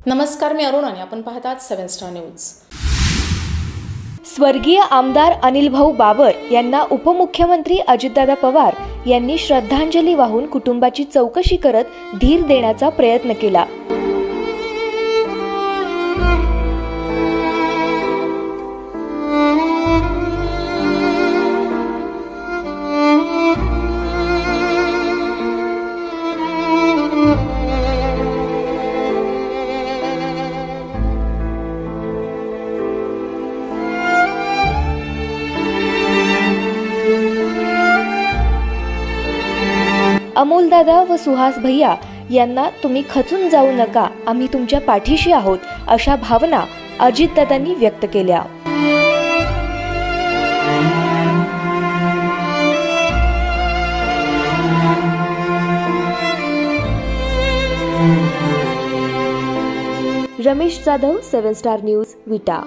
नमस्कार, मी अरुण आणि आपण पाहतात 7 स्टार न्यूज। स्वर्गीय आमदार अनिल भाऊ बाबर यांना उपमुख्यमंत्री अजितदादा पवार यांनी श्रद्धांजली वाहून कुटुंबाची चौकशी करत धीर देण्याचा प्रयत्न केला। अमोल दादा व सुहास भैया यांना तुम्ही खचून जाऊ नका, आम्ही तुमच्या पाठीशी आहोत, अशा भावना अजितदादांनी व्यक्त केल्या। रमेश जाधव, 7 स्टार न्यूज, विटा।